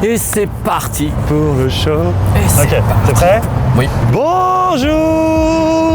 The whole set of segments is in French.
Et c'est parti. Pour le show. Ok, t'es prêt? Oui. Bonjour.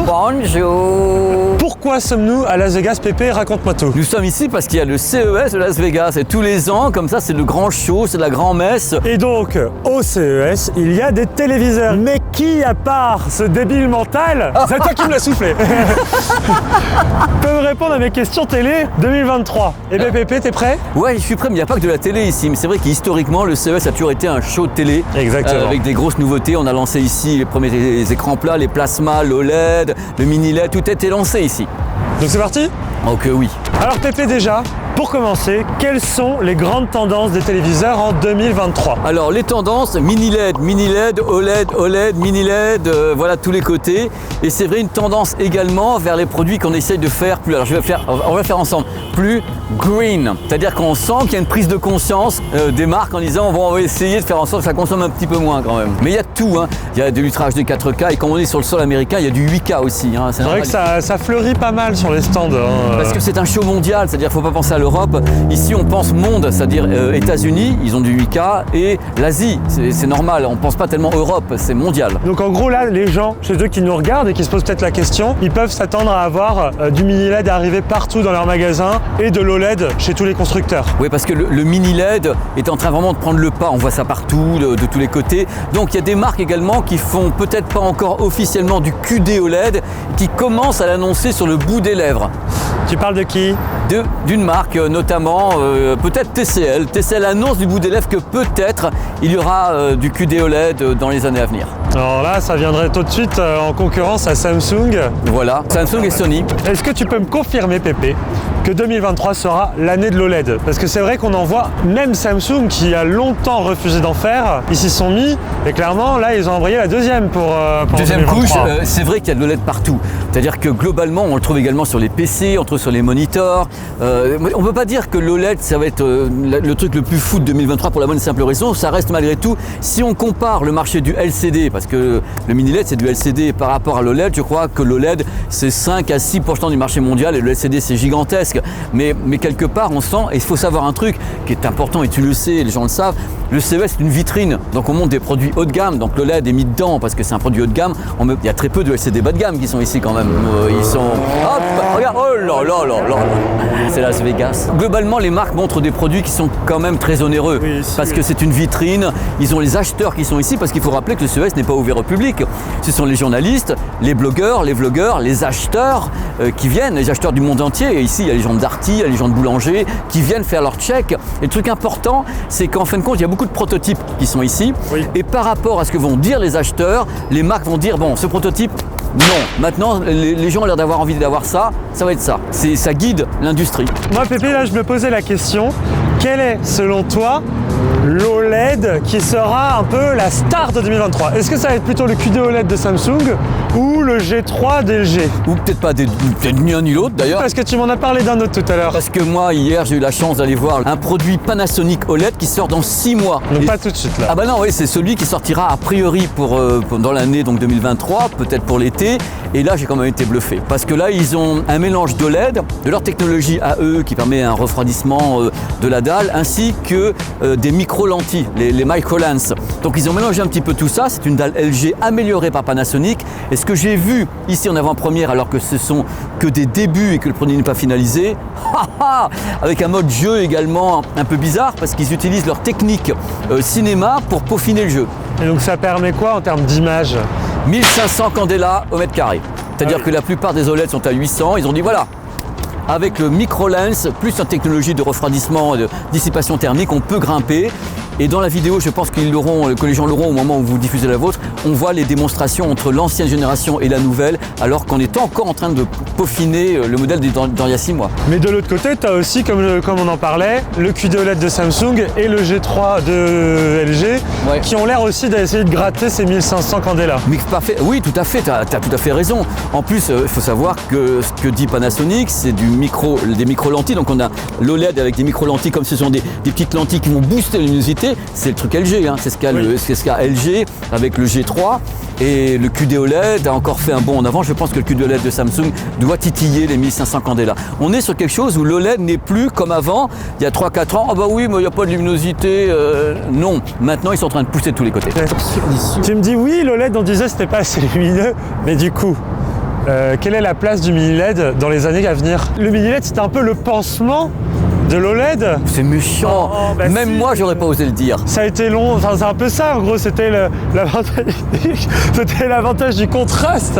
Bonjour. Pourquoi sommes-nous à Las Vegas, Pépé? Raconte-moi tout. Nous sommes ici parce qu'il y a le CES de Las Vegas et tous les ans, comme ça, c'est le grand show, c'est la grand-messe. Et donc, au CES, il y a des téléviseurs. Mais qui, à part ce débile mental, c'est toi qui me l'as soufflé, peut me répondre à mes questions télé 2023? Eh bien, Pépé, t'es prêt? Ouais, je suis prêt, mais il n'y a pas que de la télé ici. Mais c'est vrai qu'historiquement, le CES a toujours été un show de télé. Exactement. Avec des grosses nouveautés. On a lancé ici les premiers écrans plats, les plasmas, l'OLED, le mini LED, tout a été lancé ici. Donc c'est parti? Ok, oui. Alors Pépé, déjà, pour commencer, quelles sont les grandes tendances des téléviseurs en 2023? Alors les tendances, mini LED, OLED, mini LED, voilà tous les côtés. Et c'est vrai une tendance également vers les produits qu'on essaye de faire plus. Alors on va faire ensemble plus green. C'est-à-dire qu'on sent qu'il y a une prise de conscience des marques en disant on va essayer de faire en sorte que ça consomme un petit peu moins quand même. Mais il y a de tout, hein. Il y a de l'ultra HD 4K et quand on est sur le sol américain, il y a du 8K aussi. Hein. C'est vrai que ça fleurit pas mal sur les stands. Hein. Parce que c'est un show mondial, c'est-à-dire qu'il ne faut pas penser à l'Europe. Ici on pense monde, c'est-à-dire États-Unis, ils ont du 8K, et l'Asie, c'est normal, on ne pense pas tellement Europe, c'est mondial. Donc en gros là, les gens chez eux qui nous regardent et qui se posent peut-être la question, ils peuvent s'attendre à avoir du mini LED arrivé partout dans leur magasin et de l'OLED chez tous les constructeurs. Oui, parce que le mini LED est en train vraiment de prendre le pas, on voit ça partout, de tous les côtés. Donc il y a des marques également qui font peut-être pas encore officiellement du QD OLED, qui commencent à l'annoncer sur le bout des lèvres. Tu parles de qui? D'une marque, notamment peut-être TCL. TCL annonce du bout des lèvres que peut-être il y aura du QD OLED dans les années à venir. Alors là, ça viendrait tout de suite en concurrence à Samsung. Voilà, Samsung et Sony. Est-ce que tu peux me confirmer, Pépé, que 2023 sera l'année de l'OLED? Parce que c'est vrai qu'on en voit, même Samsung qui a longtemps refusé d'en faire, ils s'y sont mis et clairement là ils ont envoyé la deuxième pour deuxième 2023. couche. C'est vrai qu'il y a de l'OLED partout. C'est-à-dire que globalement on le trouve également sur les PC, on le trouve sur les monitors. On ne peut pas dire que l'OLED ça va être le truc le plus fou de 2023 pour la bonne et simple raison. Ça reste malgré tout, si on compare le marché du LCD, parce que le mini LED c'est du LCD par rapport à l'OLED, je crois que l'OLED c'est 5 à 6% du marché mondial et le LCD c'est gigantesque. Mais quelque part on sent, et il faut savoir un truc qui est important et tu le sais, les gens le savent, le CES c'est une vitrine, donc on monte des produits haut de gamme, donc l'OLED est mis dedans parce que c'est un produit haut de gamme. Il y a très peu de LCD bas de gamme qui sont ici quand même, ils sont... Hop, regarde, oh là là là là, c'est Las Vegas. Globalement les marques montrent des produits qui sont quand même très onéreux, oui, parce que c'est une vitrine, ils ont les acheteurs qui sont ici, parce qu'il faut rappeler que le CES n'est pas ouvert au public. Ce sont les journalistes, les blogueurs, les vlogueurs, les acheteurs qui viennent, les acheteurs du monde entier, et ici il y a les gens de Darty, il y a les gens de Boulanger qui viennent faire leur check. Et le truc important, c'est qu'en fin de compte, il y a beaucoup de prototypes qui sont ici. Oui. Et par rapport à ce que vont dire les acheteurs, les marques vont dire, bon, ce prototype, non. Maintenant, les gens ont l'air d'avoir envie d'avoir ça, ça va être ça. Ça guide l'industrie. Moi, Pépé, là, je me posais la question, quelle est, selon toi, l'OLED qui sera un peu la star de 2023? Est-ce que ça va être plutôt le QD OLED de Samsung ou le G3 d'LG? Ou peut-être pas ni un ni l'autre d'ailleurs. Parce que tu m'en as parlé d'un autre tout à l'heure. Parce que moi, hier, j'ai eu la chance d'aller voir un produit Panasonic OLED qui sort dans 6 mois. Donc pas tout de suite là. Ah bah non, oui, c'est celui qui sortira a priori dans l'année donc 2023, peut-être pour l'été. Et là, j'ai quand même été bluffé. Parce que là, ils ont un mélange d'OLED, de leur technologie à eux qui permet un refroidissement de la dalle, ainsi que des micro-lentilles, les micro-lens. Donc ils ont mélangé un petit peu tout ça. C'est une dalle LG améliorée par Panasonic. Et ce que j'ai vu ici en avant-première, alors que ce sont que des débuts et que le produit n'est pas finalisé, avec un mode jeu également un peu bizarre, parce qu'ils utilisent leur technique cinéma pour peaufiner le jeu. Et donc ça permet quoi en termes d'image? 1500 candela au mètre carré. C'est-à-dire que la plupart des OLED sont à 800. Ils ont dit voilà, avec le micro-lens, plus une technologie de refroidissement, de dissipation thermique, on peut grimper. Et dans la vidéo, je pense que les gens l'auront au moment où vous diffusez la vôtre, on voit les démonstrations entre l'ancienne génération et la nouvelle, alors qu'on est encore en train de peaufiner le modèle d'il y a 6 mois. Mais de l'autre côté, tu as aussi, comme on en parlait, le QD OLED de Samsung et le G3 de LG, ouais, qui ont l'air aussi d'essayer de gratter ces 1500 candela. Mais parfait, oui, tout à fait, tu as tout à fait raison. En plus, il faut savoir que ce que dit Panasonic, c'est des micro-lentilles. Donc on a l'OLED avec des micro-lentilles, comme ce sont des petites lentilles qui vont booster la luminosité. luminosité, c'est le truc LG, hein. C'est ce qu'a Oui. c'est ce qu'a LG avec le G3. Et le QD OLED a encore fait un bond en avant. Je pense que le QD OLED de Samsung doit titiller les 1500 candela. On est sur quelque chose où l'OLED n'est plus comme avant, il y a 3-4 ans. Ah bah oui, mais il n'y a pas de luminosité. Non, maintenant ils sont en train de pousser de tous les côtés. Tu me dis oui, l'OLED, on disait c'était pas assez lumineux, mais du coup, quelle est la place du mini LED dans les années à venir? Le mini LED, c'était un peu le pansement de l'OLED. C'est méchant. Oh, bah Même si. moi, j'aurais pas osé le dire. Ça a été long, enfin c'est un peu ça en gros, c'était l'avantage du contraste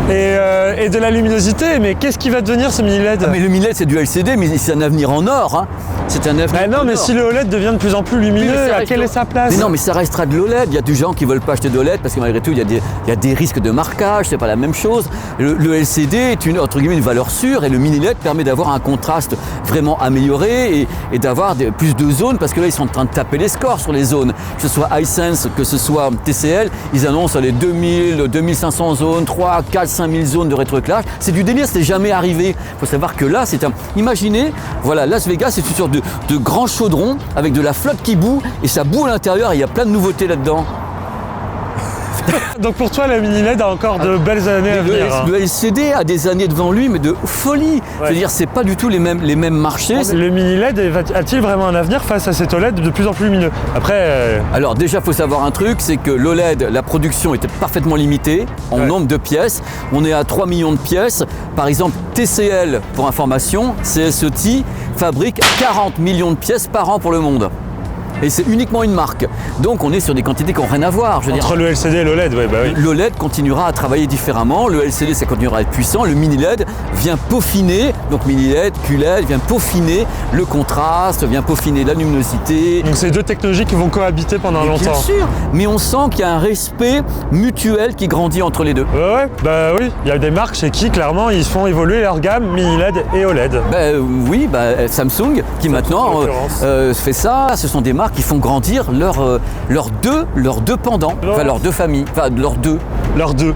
et de la luminosité. Mais qu'est-ce qui va devenir ce mini LED? Ah, mais le mini LED, c'est du LCD, mais c'est un avenir en or. Hein. C'est un avenir Bah non, en mais or. si le OLED devient de plus en plus Oui, mais lumineux, ça quelle est reste- sa place? Mais non, mais ça restera de l'OLED. Il y a des gens qui veulent pas acheter de l'OLED parce que malgré tout, il y a des risques de marquage, c'est pas la même chose. Le LCD est entre guillemets une valeur sûre et le mini LED permet d'avoir un contraste vraiment amélioré et d'avoir plus de zones parce que là, ils sont en train de taper les scores sur les zones. Que ce soit Hisense, que ce soit TCL, ils annoncent les 2000, 2500 zones, 3, 4, 5000 zones de rétroéclairage. C'est du délire, c'était jamais arrivé. Il faut savoir que là, imaginez, voilà, Las Vegas, c'est une sorte de grand chaudron avec de la flotte qui bout et ça bout à l'intérieur et il y a plein de nouveautés là-dedans. Donc pour toi, le mini LED a encore de belles années à venir. Hein. Le LCD a des années devant lui, mais de folie. Je veux dire, c'est pas du tout les mêmes marchés. Le mini LED a-t-il vraiment un avenir face à cet OLED de plus en plus lumineux? Après, Alors déjà, il faut savoir un truc, c'est que l'OLED, la production était parfaitement limitée en Ouais. nombre de pièces. On est à 3 millions de pièces. Par exemple, TCL, pour information, CSET, fabrique 40 millions de pièces par an pour le monde. Et c'est uniquement une marque. Donc on est sur des quantités qui n'ont rien à voir. Je veux dire, entre le LCD et l'OLED, ouais, bah oui. l'OLED continuera à travailler différemment, le LCD ça continuera à être puissant, le mini LED vient peaufiner, donc mini LED, QLED vient peaufiner le contraste, vient peaufiner la luminosité. Donc c'est deux technologies qui vont cohabiter pendant Et bien longtemps. sûr, mais on sent qu'il y a un respect mutuel qui grandit entre les deux. Ouais, bah oui, il y a des marques chez qui clairement ils font évoluer leur gamme mini LED et OLED. Oui, Samsung qui maintenant l'occurrence. fait ça. Ce sont des marques qui font grandir leurs deux pendants, enfin leurs deux familles, enfin leurs deux. Leurs deux.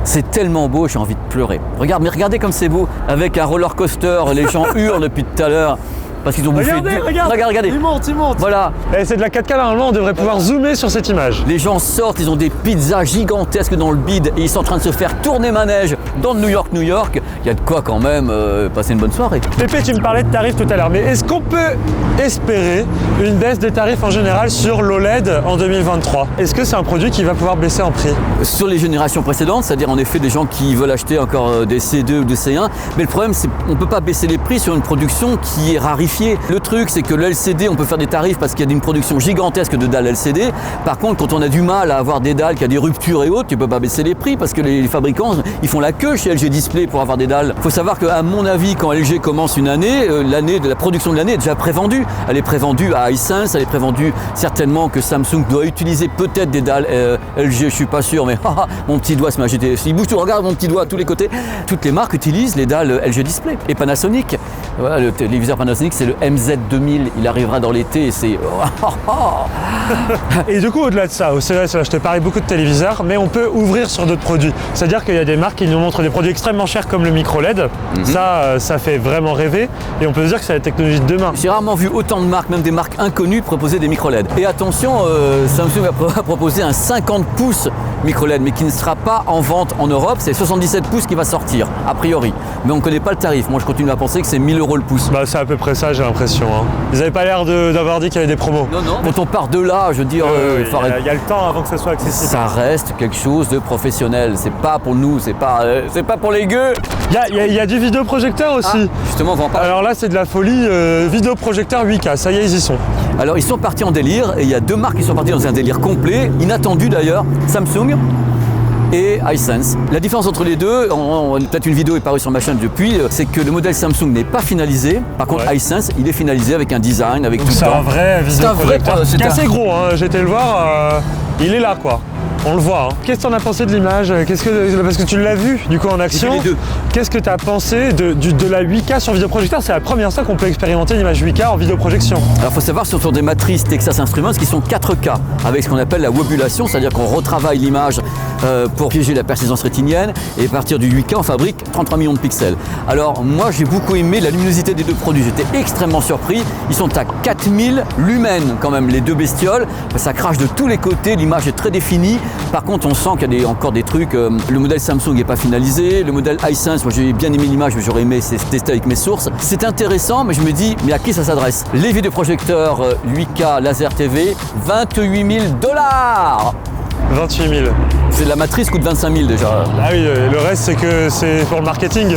C'est tellement beau, j'ai envie de pleurer. Regarde, mais regardez comme c'est beau, avec un roller coaster, les gens hurlent depuis tout à l'heure parce qu'ils ont bouffé. Regardez. Il monte. Voilà, Et c'est de la 4K, normalement on devrait pouvoir zoomer sur cette image. les gens sortent, ils ont des pizzas gigantesques dans le bide et ils sont en train de se faire tourner manège dans le New York. Il y a de quoi quand même passer une bonne soirée. Pépé, tu me parlais de tarifs tout à l'heure, mais est-ce qu'on peut espérer une baisse des tarifs en général sur l'OLED en 2023? Est-ce que c'est un produit qui va pouvoir baisser en prix? Sur les générations précédentes, c'est-à-dire en effet des gens qui veulent acheter encore des C2 ou des C1, mais le problème c'est qu'on ne peut pas baisser les prix sur une production qui est rarifiée. Le truc c'est que le LCD, on peut faire des tarifs parce qu'il y a une production gigantesque de dalles LCD. Par contre, quand on a du mal à avoir des dalles qui a des ruptures et autres, tu ne peux pas baisser les prix parce que les fabricants, ils font la queue chez LG Display pour avoir des dalles. Il faut savoir qu'à mon avis, quand LG commence une année, l'année de la production de l'année est déjà prévendue. Elle est prévendue à Hisense, elle est prévendue certainement que Samsung doit utiliser peut-être des dalles LG, je suis pas sûr, mais mon petit doigt se m'a agité. Il bouge tout, regarde mon petit doigt à tous les côtés. Toutes les marques utilisent les dalles LG Display. Et Panasonic, voilà, le téléviseur Panasonic, c'est le MZ2000. Il arrivera dans l'été et c'est... Et du coup, au-delà de ça, au CES, je t'ai parlé beaucoup de téléviseurs, mais on peut ouvrir sur d'autres produits. C'est-à-dire qu'il y a des marques qui nous montrent des produits extrêmement chers comme le micro LED. Ça fait vraiment rêver. Et on peut se dire que c'est la technologie de demain. J'ai rarement vu autant de marques, même des marques inconnues, proposer des micro-LED. Et attention, Samsung va proposer un 50 pouces micro-LED, mais qui ne sera pas en vente en Europe. C'est 77 pouces qui va sortir, a priori. Mais on ne connaît pas le tarif. Moi, je continue à penser que c'est 1000 € le pouce. Bah, c'est à peu près ça, j'ai l'impression. Hein. Ils n'avaient pas l'air d'avoir dit qu'il y avait des promos. Non. Quand on part de là, je veux dire, faut arrêter. Il y a le temps avant que ça soit accessible. Ça reste quelque chose de professionnel. C'est pas pour nous, c'est pas pour les gueux. Il y a du vidéoprojecteur aussi. Justement, on va en parler. Alors là, c'est de la folie. Vidéoprojecteur 8K, ça y est, ils y sont. Alors, ils sont partis en délire et il y a deux marques qui sont parties dans un délire complet, inattendu d'ailleurs, Samsung et Hisense. La différence entre les deux, peut-être une vidéo est parue sur ma chaîne depuis, c'est que le modèle Samsung n'est pas finalisé. Par contre, Ouais. Hisense, il est finalisé avec un design, avec tout C'est le temps. un vrai C'est un vrai, vidéoprojecteur. c'est C'est un- assez gros, hein. J'ai été le voir, il est là quoi. on le voit. Hein. Qu'est-ce que t'en as pensé de l'image? Parce que tu l'as vu du coup en action. J'ai vu les deux. Qu'est-ce que tu as pensé de la 8K sur vidéoprojecteur? C'est la première fois qu'on peut expérimenter une image 8K en vidéoprojection. Alors il faut savoir que ce sont des matrices Texas Instruments qui sont 4K avec ce qu'on appelle la wobulation, c'est-à-dire qu'on retravaille l'image pour piéger la persistance rétinienne et à partir du 8K on fabrique 33 millions de pixels. Alors moi j'ai beaucoup aimé la luminosité des deux produits, j'étais extrêmement surpris. Ils sont à 4000 lumens quand même les deux bestioles, ça crache de tous les côtés, l'image est très définie. Par contre on sent qu'il y a encore des trucs, le modèle Samsung n'est pas finalisé, le modèle Hisense, moi j'ai bien aimé l'image mais j'aurais aimé tester avec mes sources. C'est intéressant mais je me dis mais à qui ça s'adresse? Les vidéoprojecteurs 8K Laser TV, 28 000 $. 28 000. C'est la matrice coûte 25 000 déjà. Ah oui, le reste c'est pour le marketing.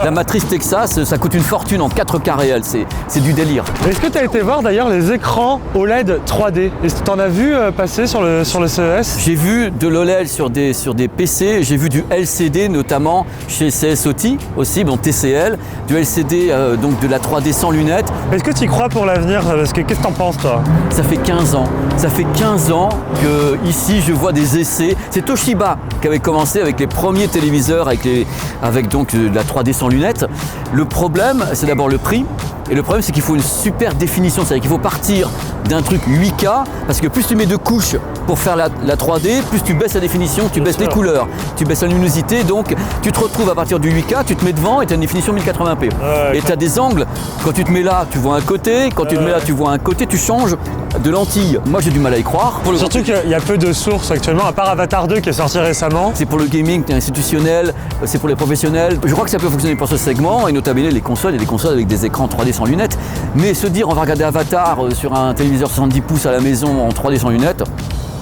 La matrice Texas, ça coûte une fortune en 4K réel, c'est du délire. Est-ce que tu as été voir d'ailleurs les écrans OLED 3D? Est-ce que tu en as vu passer sur le CES? J'ai vu de l'OLED sur des PC, j'ai vu du LCD notamment chez CSOT aussi, bon TCL, du LCD donc de la 3D sans lunettes. Est-ce que tu y crois pour l'avenir? Parce que qu'est-ce que t'en penses toi? Ça fait 15 ans. Ça fait 15 ans que ici je vois des essais. C'est Toshiba qui avait commencé avec les premiers téléviseurs avec donc de la 3D sans lunettes. Le problème, c'est d'abord le prix. Et le problème, c'est qu'il faut une super définition. C'est-à-dire qu'il faut partir d'un truc 8K, parce que plus tu mets de couches pour faire la 3D, plus tu baisses la définition, tu baisses les couleurs, tu baisses la luminosité. Donc tu te retrouves à partir du 8K, tu te mets devant et tu as une définition 1080p. Et tu as des angles. Quand tu te mets là, tu vois un côté. Quand tu te mets là, tu vois un côté. Tu changes de lentille. Moi, j'ai du mal à y croire. Surtout qu'il y a peu de sources actuellement, à part Avatar 2 qui est sorti récemment. C'est pour le gaming institutionnel, c'est pour les professionnels. Je crois que ça peut fonctionner pour ce segment, et notamment les consoles, et les consoles avec des écrans 3D sans lunettes. Mais se dire on va regarder Avatar sur un téléviseur 70 pouces à la maison en 3D sans lunettes,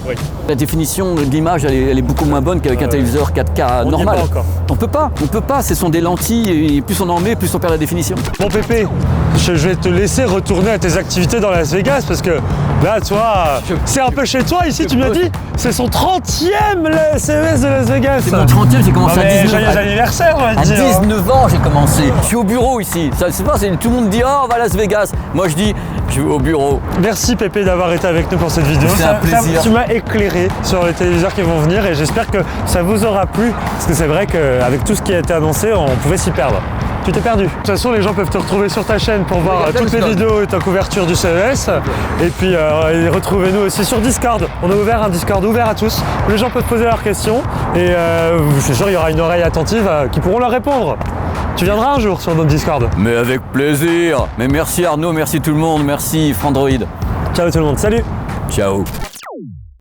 oui. La définition de l'image elle est beaucoup moins bonne qu'avec un téléviseur 4K normal. On peut pas, ce sont des lentilles et plus on en met, plus on perd la définition. Bon Pépé, je vais te laisser retourner à tes activités dans Las Vegas parce que là, toi, c'est un peu chez toi ici, tu m'as dit, c'est son 30e le CES de Las Vegas. C'est mon 30e, j'ai commencé à 19 ans. Joyeux anniversaire, on va à dire. 19 ans, j'ai commencé. Je suis au bureau ici. Ça, c'est pas, tout le monde dit oh, on va à Las Vegas. Moi, je dis je suis au bureau. Merci Pépé d'avoir été avec nous pour cette vidéo. C'est un plaisir. Tu m'as éclairé sur les téléviseurs qui vont venir et j'espère que ça vous aura plu parce que c'est vrai qu'avec tout ce qui a été annoncé, on pouvait s'y perdre. Tu t'es perdu. De toute façon, les gens peuvent te retrouver sur ta chaîne pour voir toutes les vidéos et ta couverture du CES. Et puis, retrouvez-nous aussi sur Discord. On a ouvert un Discord ouvert à tous. Les gens peuvent poser leurs questions. Et je suis sûr qu'il y aura une oreille attentive qui pourront leur répondre. Tu viendras un jour sur notre Discord. Mais avec plaisir. Mais merci Arnaud, merci tout le monde, merci Frandroid. Ciao tout le monde, salut. Ciao.